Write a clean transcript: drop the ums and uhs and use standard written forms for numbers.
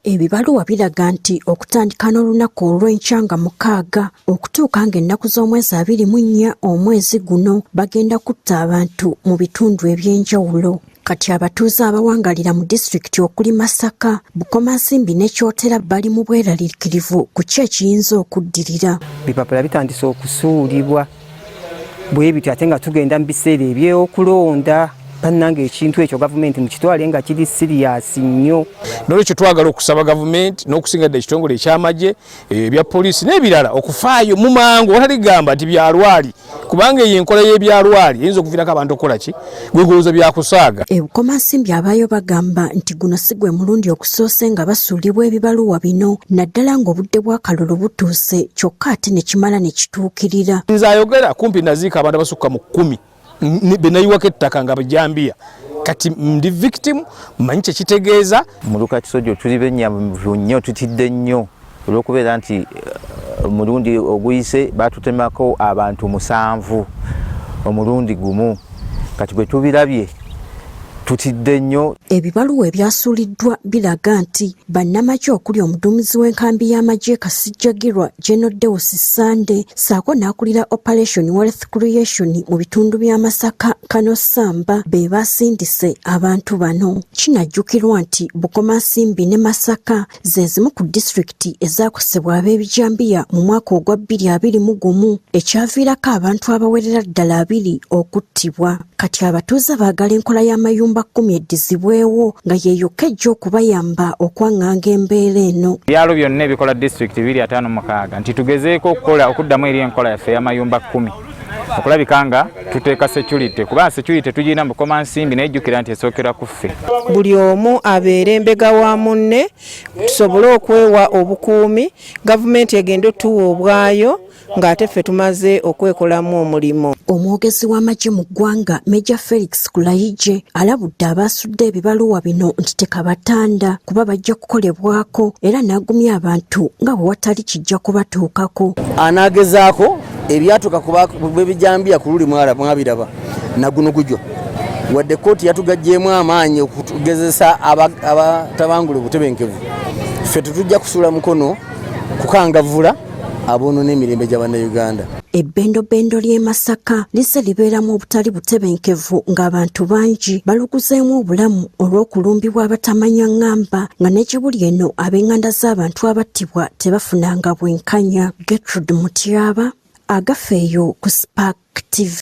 Ebibaluwa biraga nti okutandika n'olunaku olw'enkya nga 6 okutuuka ng'ennaku z'omwezi 24 omwezi guno bagenda kutta abantu mu bitundu eby'enjawulo. Kati abatuuze abawangalira mu disitulikiti okuli Masaka, Bukomansimbi ne Kyotera bali mu bweraliikirivu ku ki ekiyinza okuddirira. Bipapula bitandise okusuulibwa bwe bityo ate nga tugenda mu biseera eby'okulonda. Bannange ekintu ekyo gavumenti mukitwale nga kiri serious nnyo. N'olwekyo twagala okusaba gavumenti n'okusinga ddala ekitongole eky'amagye ebya poliisi n'ebirala okufaayo mu mangu otaligamba nti byalwali kubanga eyo enkola y'ebyalwali eyinza okuviirako abantu okukola ki gwegoloza byakusaaga. Bukomansimbi abaayo bagamba nti guno si gwe mulundi okusoose nga basuulibwa ebibaluwa bino naddala ng'obudde bw'akalulu butuuse kyokka ate ne kimala ne kituukirira. Nze ayogera kumpi naziika abantu abasukka mu 10 benayiwako ettaka nga bajambiya kati ndi victim manyi kyekitegeeza. Mu Lukakisojo tuli benyavu nnyo tutidde nnyo olw'okubeera nti omulundi oguyise batutemako abantu 7 omulundi gumu kati bwe tubirabye tutidde nnyo. Ebibaluwa ebyasuuliddwa biraga nti bannamagye okuli omuduumizi w'enkambi y'amagye Kasijjagirwa General Deus Sande saako n'akulira Operation Wealth Creation mu bitundu bya Masaka Kano Samba be basindise abantu bano. Kinajjukirwa nti Bukomansimbi ne Masaka ze zimu ku disitulikiti ezaakusebwa ab'ebijambiya mu mwaka ogwa 2021 ekyaviirako abantu abawerera ddala 2 okuttibwa. Kati abatuuze baagala enkola y'amayumba 10 eddizibwewo nga yeeyokka ejja okubayamba okwaŋŋanga embeera eno. Byalo byonna ebikola disitulikiti 256 nti tugezeeko okuddamu eri enkola yaffe y'amayumba 10 okulabika nga tuteeka security kuba security tugirina mu Bukomansimbi n'ejjukira nti esookera ku ffe. Buli omu abeere embega wa munne tusobole okwewa obukuumi gavumenti egenda otuwa obwayo ng'ate ffe tumaze okwekolamu omulimu. Omwogezi w'amagye mu ggwanga Major Felix Kulayije alabudde abaasudde ebibaluwa bino nti tekabatanda kuba bajja kukolebwako era n'agumya abantu nga bwe watali kijja kubatuukako. Anaagezaako ebyatuuka ku b'ebijambiya ku luli mwabiraba na guno gujjo wadde kkooti yatugajjeemu amaanyi okutugezesa abatabangula obutebenkevu ffe tetujja kusuula mukono kukangavvula aboonona emirembe gya bannayuganda. Ebbendobendo ly'e Masaka lise libeeramu obutali butebenkevu ng'abantu bangi baluguzeemu obulamu olw'okulumbibwa abatamanya ŋŋamba nga n'egibuli eno ab'eŋŋanda z'abantu abattibwa tebafunanga bwenkanya. Gertrude Mutyaba, Agafeeyo ku Spark TV.